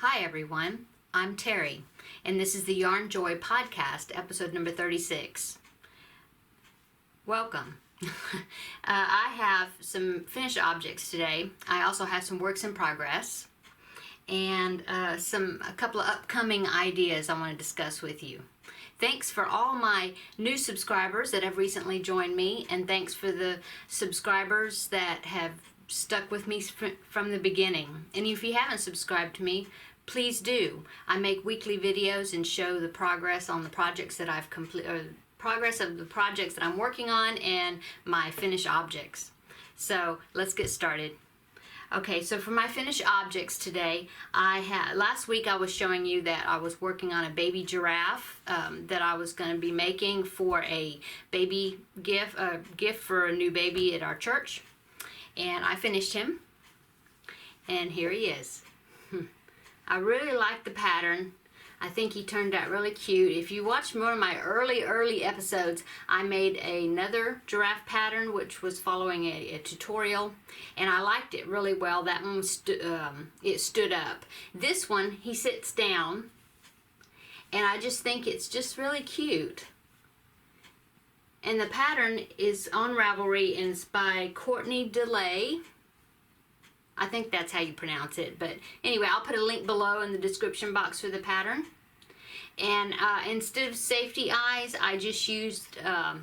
Hi everyone, I'm Terry, and this is the Yarnjoy podcast, episode number 36. Welcome. I have some finished objects today. I also have some works in progress and a couple of upcoming ideas I want to discuss with you. Thanks for all my new subscribers that have recently joined me, and thanks for the subscribers that have stuck with me from the beginning. And if you haven't subscribed to me, please do. I make weekly videos and show the progress on the projects that I've completed, progress of the projects that I'm working on, and my finished objects. So let's get started. Okay, so for my finished objects today, last week I was showing you that I was working on a baby giraffe that I was going to be making for a baby gift, a gift for a new baby at our church. And I finished him, and here he is. I really like the pattern. I think he turned out really cute. If you watch more of my early episodes, I made another giraffe pattern which was following a tutorial, and I liked it really well. That one it stood up. This one, he sits down, and I just think it's just really cute. And the pattern is on Ravelry, and it's by Courtney DeLay. I think that's how you pronounce it, but anyway, I'll put a link below in the description box for the pattern. And instead of safety eyes, I just used a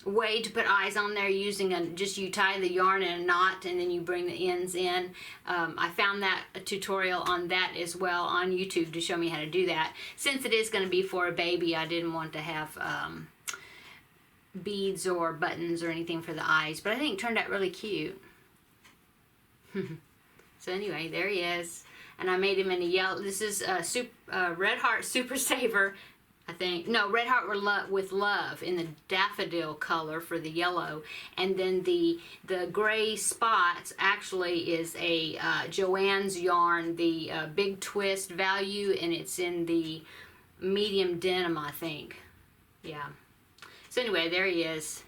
way to put eyes on there using you tie the yarn in a knot and then you bring the ends in. I found that a tutorial on that as well on YouTube to show me how to do that. Since it is going to be for a baby, I didn't want to have beads or buttons or anything for the eyes, but I think it turned out really cute. So anyway, there he is, and I made him in a yellow. This is Red Heart Super Saver, I think. No, Red Heart with Love in the daffodil color for the yellow, and then the gray spots actually is a Joann's yarn, the Big Twist value, and it's in the medium denim, I think. Yeah. So anyway, there he is.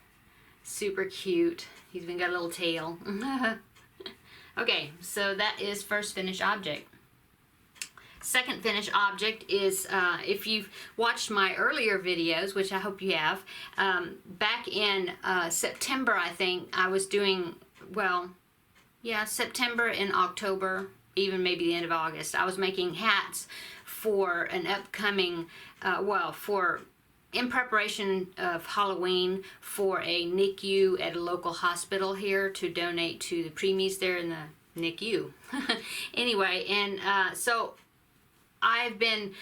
Super cute. He's even got a little tail. Okay, so that is first finished object. Second finished object is, if you've watched my earlier videos, which I hope you have, back in September, I think, I was doing, September and October, even maybe the end of August, I was making hats for an upcoming, in preparation of Halloween for a NICU at a local hospital here to donate to the preemies there in the NICU. Anyway, and so I've been,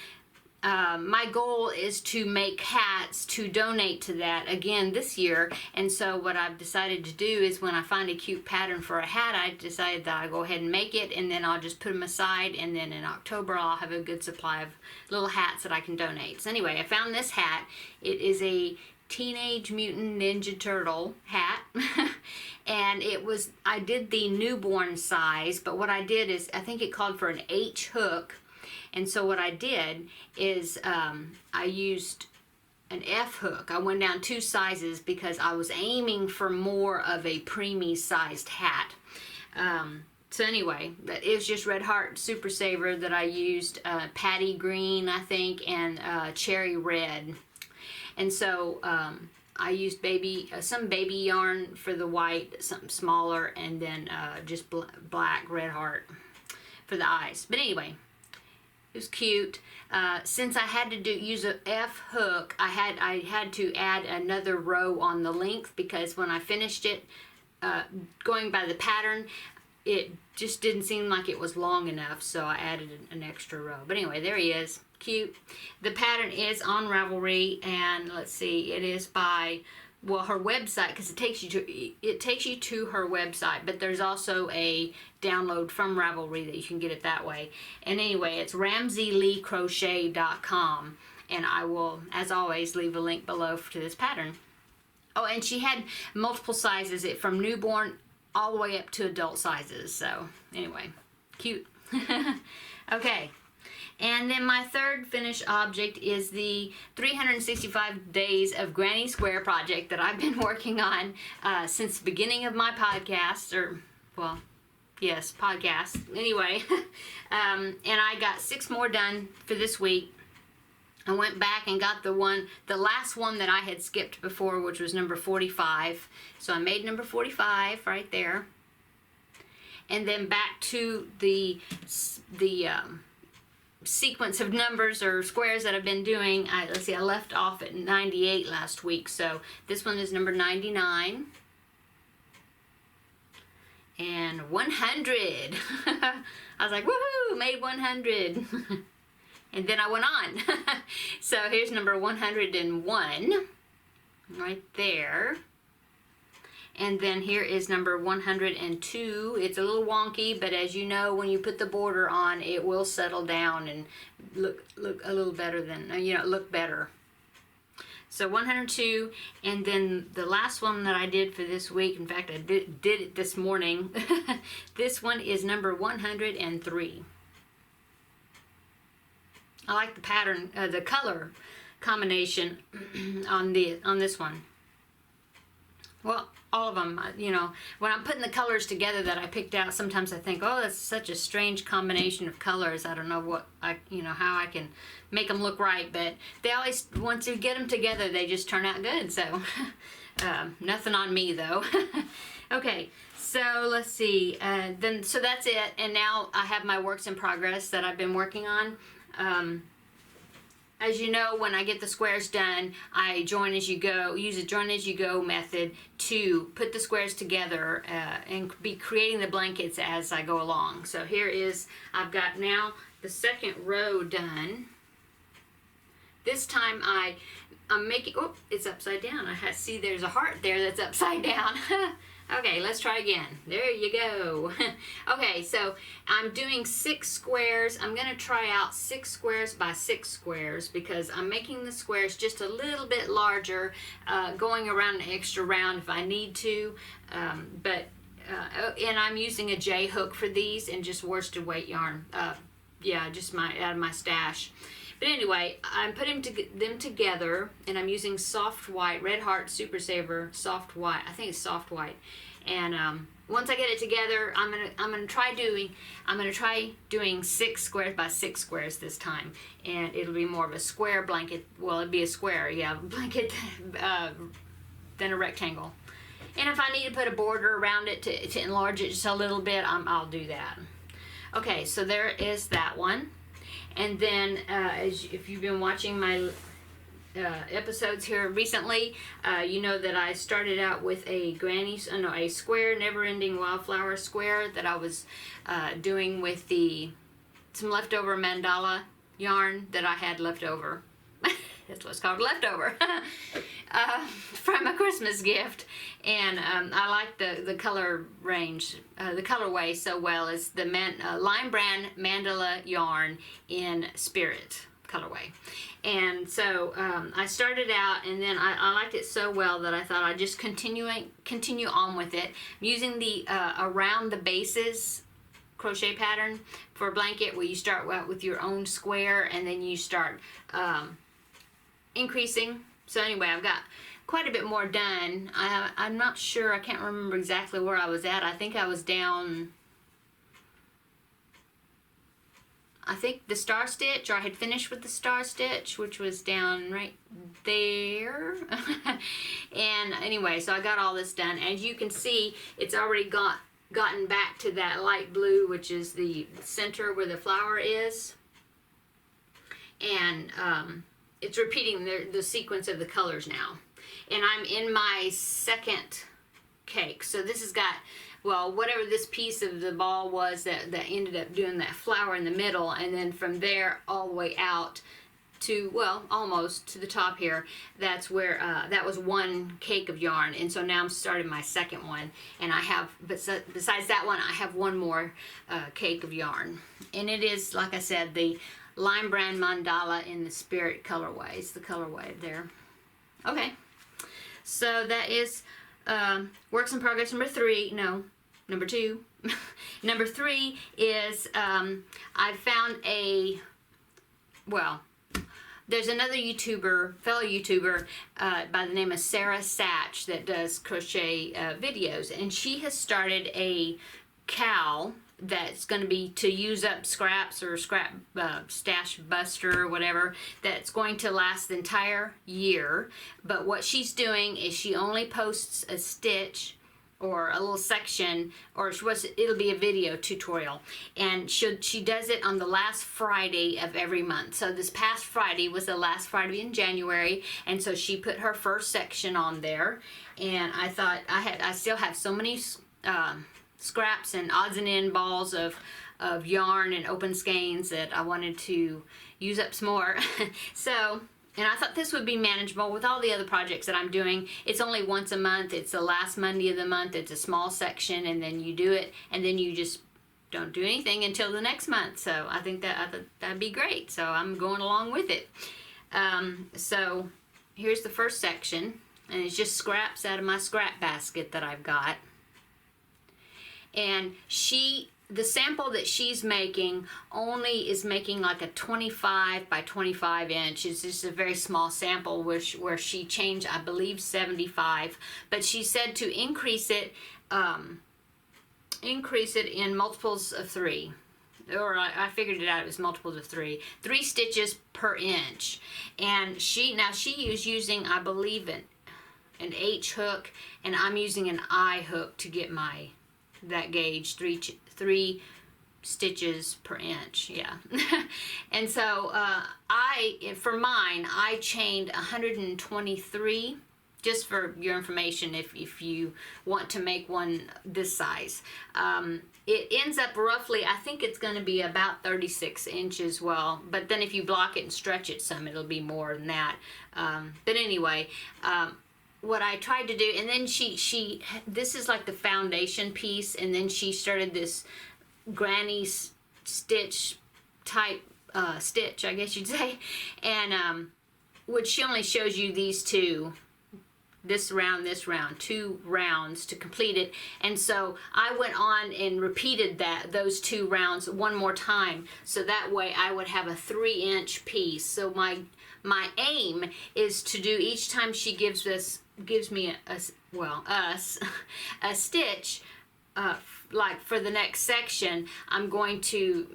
my goal is to make hats to donate to that again this year, and so what I've decided to do is when I find a cute pattern for a hat, I decided that I'll go ahead and make it, and then I'll just put them aside, and then in October I'll have a good supply of little hats that I can donate. So anyway, I found this hat. It is a Teenage Mutant Ninja Turtle hat. And I did the newborn size, but what I did is, I think it called for an H hook. And so what I did is I used an F hook. I went down 2 sizes because I was aiming for more of a preemie sized hat. So anyway, it was just Red Heart Super Saver that I used, patty green, I think, and cherry red. And so I used some baby yarn for the white, something smaller, and then just black Red Heart for the eyes. But anyway, it was cute. Since I had to use a F hook, I had to add another row on the length, because when I finished it, going by the pattern, it just didn't seem like it was long enough, so I added an extra row. But anyway, there he is. Cute. The pattern is on Ravelry, and let's see, it is by, her website, because it takes you to her website, but there's also a download from Ravelry that you can get it that way. And anyway, it's ramseyleecrochet.com, and I will, as always, leave a link below to this pattern. Oh, and she had multiple sizes, from newborn all the way up to adult sizes. So anyway, cute. Okay. And then my third finished object is the 365 Days of Granny Square project that I've been working on since the beginning of my podcast, Yes, podcast. Anyway, and I got 6 more done for this week. I went back and got the last one that I had skipped before, which was number 45. So I made number 45 right there. And then back to the sequence of numbers or squares that I've been doing. Let's see, I left off at 98 last week. So this one is number 99. And 100. I was like, woohoo, made 100. And then I went on. So here's number 101 right there. And then here is number 102. It's a little wonky, but as you know, when you put the border on, it will settle down and look a little better than, look better. So 102, and then the last one that I did for this week, in fact, I did it this morning. This one is number 103. I like the pattern, the color combination on this one. Well, all of them, when I'm putting the colors together that I picked out, sometimes I think, oh, that's such a strange combination of colors. I don't know how I can make them look right, but they always, once you get them together, they just turn out good. So, nothing on me though. Okay, so let's see. So that's it. And now I have my works in progress that I've been working on. As you know, when I get the squares done, I join as you go, use a join as you go method to put the squares together and be creating the blankets as I go along. So here is, I've got now the second row done. This time I'm making, oh, it's upside down. See there's a heart there that's upside down. Okay, let's try again. There you go. Okay, so I'm doing 6 squares. I'm going to try out 6 squares by 6 squares because I'm making the squares just a little bit larger, going around an extra round if I need to. And I'm using a J hook for these and just worsted weight yarn. Just out of my stash. But anyway, I'm putting them together, and I'm using soft white, Red Heart Super Saver soft white. I think it's soft white. And once I get it together, I'm gonna try doing 6 squares by 6 squares this time, and it'll be more of a square blanket. Well, it'd be a square, yeah, blanket than a rectangle. And if I need to put a border around it to enlarge it just a little bit, I'll do that. Okay, so there is that one. And then, if you've been watching my episodes here recently, you know that I started out with a square, never-ending wildflower square that I was doing with some leftover mandala yarn that I had left over. That's what's called leftover. From a Christmas gift. And I like the color range, the colorway so well. It's the Lime Brand Mandala yarn in Spirit colorway. And so I started out, and then I liked it so well that I thought I'd just continue on with it. I'm using the around the bases crochet pattern for a blanket where you start out with your own square and then you start increasing. So anyway, I've got quite a bit more done. I'm not sure, I can't remember exactly where I was at. I think I was down, I think the star stitch, or I had finished with the star stitch, which was down right there. And anyway, so I got all this done. As you can see, it's already gotten back to that light blue, which is the center where the flower is. And it's repeating the sequence of the colors now. And I'm in my second cake. So this has got, well, whatever this piece of the ball was that ended up doing that flower in the middle, and then from there all the way out to, well, almost to the top here, that's where, that was one cake of yarn. And so now I'm starting my second one, and I have, besides that one, I have one more cake of yarn. And it is, like I said, the Lime Brand Mandala in the Spirit colorway. It's the colorway there. Okay, so that is works in progress number 2. Number 3 is I found there's another fellow YouTuber by the name of Sara Sach that does crochet videos, and she has started a cowl that's going to be to use up scraps or scrap stash buster or whatever, that's going to last the entire year. But what she's doing is she only posts a stitch or a little section, or it'll be a video tutorial, and she does it on the last Friday of every month. So this past Friday was the last Friday in January, and so she put her first section on there. And I thought I still have so many scraps and odds and end balls of yarn and open skeins that I wanted to use up some more. So, and I thought this would be manageable with all the other projects that I'm doing. It's only once a month. It's the last Monday of the month. It's a small section, and then you do it, and then you just don't do anything until the next month. So I think that'd be great. So I'm going along with it. So here's the first section, and it's just scraps out of my scrap basket that I've got. And the sample that she's making only is making like a 25 by 25 inch. It's just a very small sample where she changed, I believe, 75. But she said to increase it in multiples of 3. Or I figured it out, it was multiples of 3. 3 stitches per inch. And she is using, I believe, an H hook, and I'm using an I hook to get that gauge, 3 stitches per inch, yeah. And so for mine, I chained 123, just for your information, if you want to make one this size. It ends up roughly, I think it's going to be about 36 inches, well, but then if you block it and stretch it some, it'll be more than that. But anyway, what I tried to do, and then this is like the foundation piece, and then she started this granny stitch type stitch, I guess you'd say, and which she only shows you these two, this round, 2 rounds to complete it. And so I went on and repeated those 2 rounds one more time, so that way I would have a 3-inch piece. So my aim is to do, each time she gives me us a stitch, like for the next section, I'm going to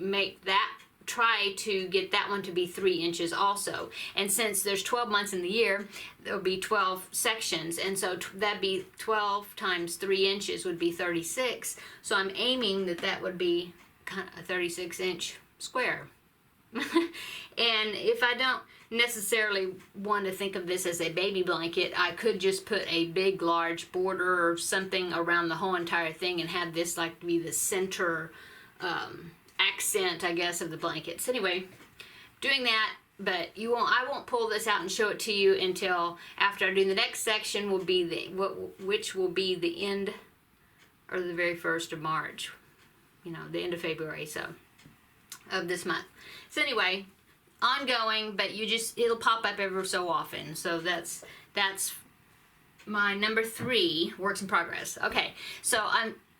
try to get that one to be 3 inches also. And since there's 12 months in the year, there'll be 12 sections, and so that'd be 12 times 3 inches would be 36. So I'm aiming that would be kind of a 36-inch square. And if I don't necessarily want to think of this as a baby blanket, I could just put a big large border or something around the whole entire thing and have this like be the center accent, I guess, of the blankets. Anyway, doing that, but I won't pull this out and show it to you until after I do the next section, which will be the end or the very 1st of March, the end of February, so of this month. So anyway, ongoing, but it'll pop up every so often. So that's my number 3, works in progress. Okay, so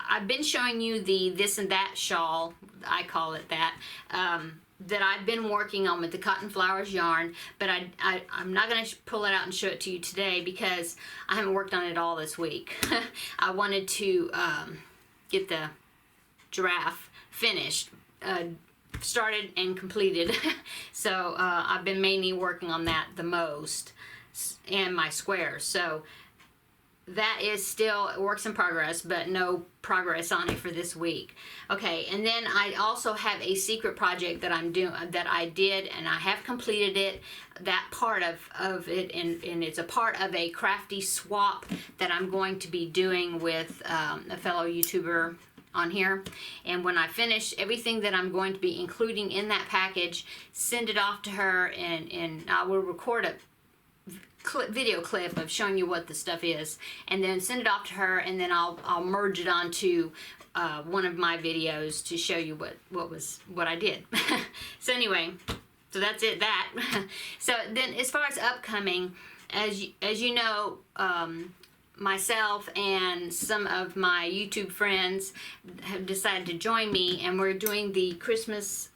I've been showing you the this and that shawl, I call it that, that I've been working on with the Cotton Flowers yarn, but I'm not going to pull it out and show it to you today because I haven't worked on it all this week. I wanted to get the Giraffe finished, started and completed. So I've been mainly working on that the most, and my squares. So that is still a works in progress, but no progress on it for this week. Okay, and then I also have a secret project that I'm doing, that I did, and I have completed it, that part of it, and it's a part of a crafty swap that I'm going to be doing with a fellow YouTuber on here. And when I finish everything that I'm going to be including in that package, send it off to her, and I will record a video clip of showing you what the stuff is, and then send it off to her, and then I'll merge it onto one of my videos to show you what I did. So anyway, so that's it. So then, as far as upcoming, as you know, myself and some of my YouTube friends have decided to join me, and we're doing a Christmas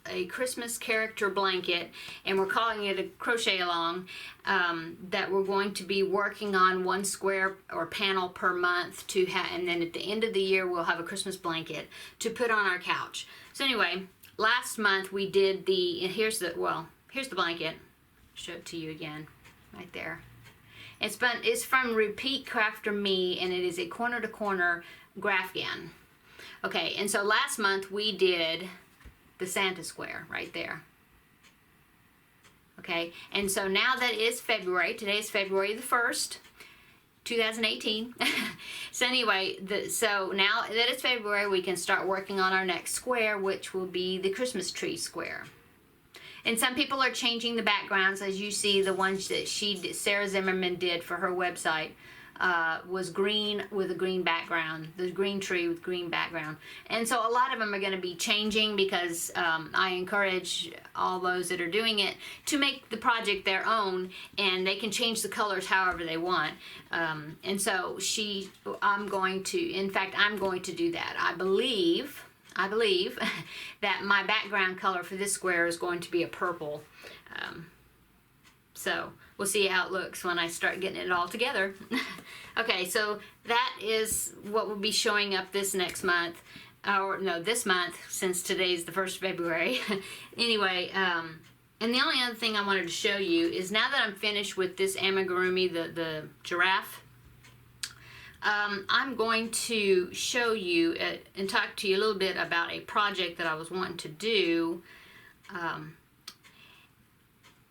character blanket, and we're calling it a crochet along, that we're going to be working on one square or panel per month to have, and then at the end of the year we'll have a Christmas blanket to put on our couch. So anyway, last month we did here's the blanket. Show it to you again, right there. It's from Repeat Crafter Me, and it is a corner to corner Graphgan. Okay, and so last month we did the Santa square right there. Okay, and so now that is February. Today is February the 1st, 2018. So anyway, so now that it's February, we can start working on our next square, which will be the Christmas tree square. And some people are changing the backgrounds. As you see, the ones that Sarah Zimmerman did for her website was green with a green background, the green tree with green background. And so a lot of them are going to be changing, because I encourage all those that are doing it to make the project their own, and they can change the colors however they want. And so I'm going to do that. I believe that my background color for this square is going to be a purple. So we'll see how it looks when I start getting it all together. Okay, so that is what will be showing up this next month. Or no, this month, since today's the 1st of February. Anyway, and the only other thing I wanted to show you is, now that I'm finished with this amigurumi, the giraffe, I'm going to show you and talk to you a little bit about a project that I was wanting to do,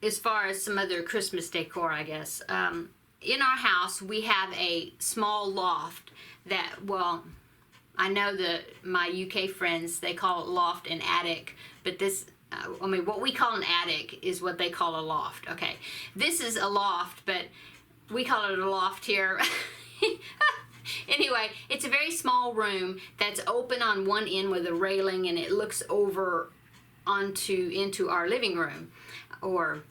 as far as some other Christmas decor, I guess. In our house, we have a small loft that, well, I know that my UK friends, they call it loft and attic, but this, what we call an attic is what they call a loft. Okay, this is a loft, but we call it a loft here. Anyway, it's a very small room that's open on one end with a railing, and it looks over into our living room, our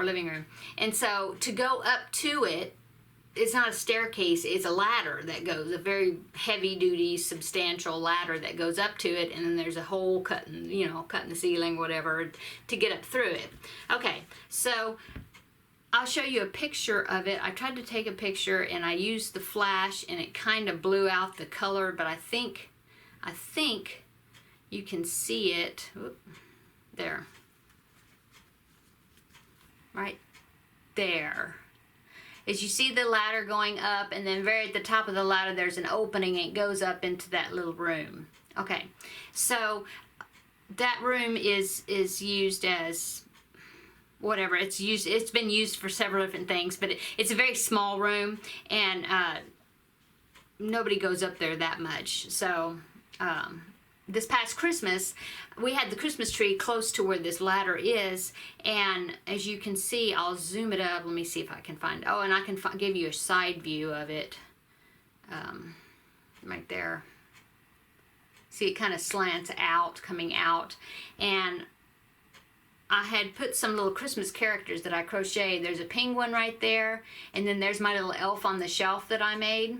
living room. And so to go up to it, it's not a staircase, it's a ladder that goes, a very heavy-duty, substantial ladder that goes up to it, and then there's a hole cut in the ceiling, whatever, to get up through it. Okay, so I'll show you a picture of it. I tried to take a picture, and I used the flash, and it kind of blew out the color, but I think you can see it. Oop, there. Right there. As you see the ladder going up, and then very at the top of the ladder there's an opening, and it goes up into that little room. Okay, so that room is used as whatever it's been used for several different things, but it's a very small room, and nobody goes up there that much. So this past Christmas, we had the Christmas tree close to where this ladder is, and as you can see, I'll zoom it up. Let me see if I can find, oh, and I can give you a side view of it, right there. See, it kind of slants out, coming out, and I had put some little Christmas characters that I crocheted. There's a penguin right there, and then there's my little elf on the shelf that I made.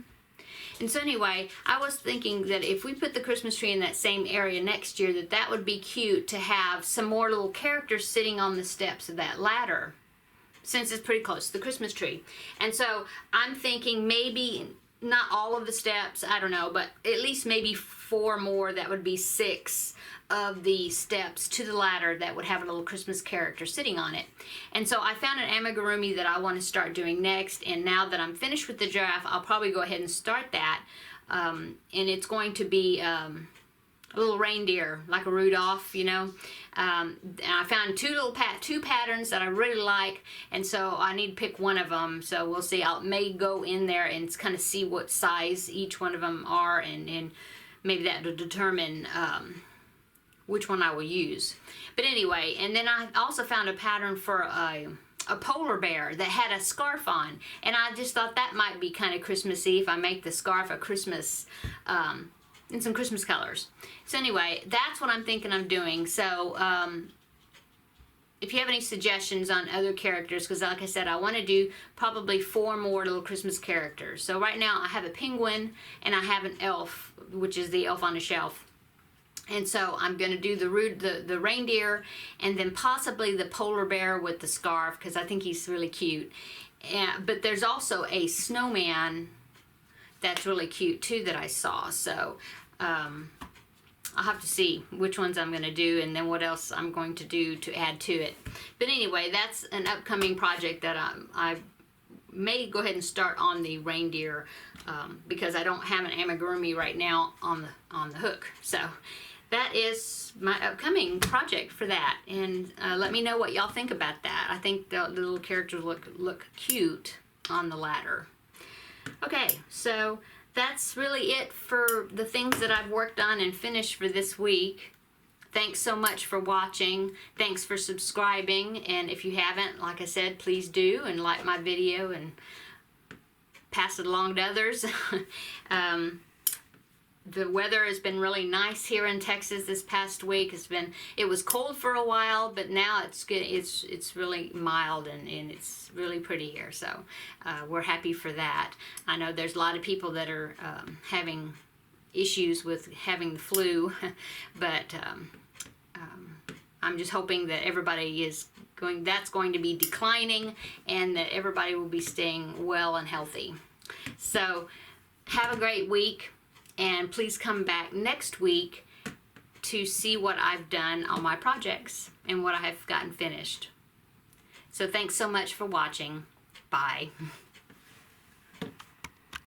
And so anyway, I was thinking that if we put the Christmas tree in that same area next year, that would be cute to have some more little characters sitting on the steps of that ladder, since it's pretty close to the Christmas tree. And so I'm thinking maybe not all of the steps, I don't know, but at least maybe 4 more, that would be 6 of the steps to the ladder that would have a little Christmas character sitting on it. And so I found an amigurumi that I want to start doing next, and now that I'm finished with the giraffe, I'll probably go ahead and start that, and it's going to be a little reindeer, like a Rudolph, and I found two patterns that I really like, and so I need to pick one of them. So we'll see. I may go in there and kind of see what size each one of them are, and maybe that will determine which one I will use. But anyway, and then I also found a pattern for a polar bear that had a scarf on, and I just thought that might be kind of Christmassy if I make the scarf a Christmas, in some Christmas colors. So anyway, that's what I'm thinking of doing. So if you have any suggestions on other characters, because like I said, I want to do probably 4 more little Christmas characters. So right now I have a penguin and I have an elf, which is the elf on a shelf. And so I'm going to do the reindeer, and then possibly the polar bear with the scarf, because I think he's really cute. But there's also a snowman that's really cute too that I saw. So I'll have to see which ones I'm going to do and then what else I'm going to do to add to it. But anyway, that's an upcoming project that I may go ahead and start on the reindeer because I don't have an amigurumi right now on the hook. So that is my upcoming project for that. And let me know what y'all think about that. I think the little characters look cute on the ladder. Okay, so that's really it for the things that I've worked on and finished for this week. Thanks so much for watching. Thanks for subscribing. And if you haven't, like I said, please do and like my video and pass it along to others. The weather has been really nice here in Texas this past week. It was cold for a while, but now it's good. It's really mild and it's really pretty here. So we're happy for that. I know there's a lot of people that are having issues with having the flu, but I'm just hoping that everybody that's going to be declining and that everybody will be staying well and healthy. So have a great week. And please come back next week to see what I've done on my projects and what I have gotten finished. So thanks so much for watching. Bye.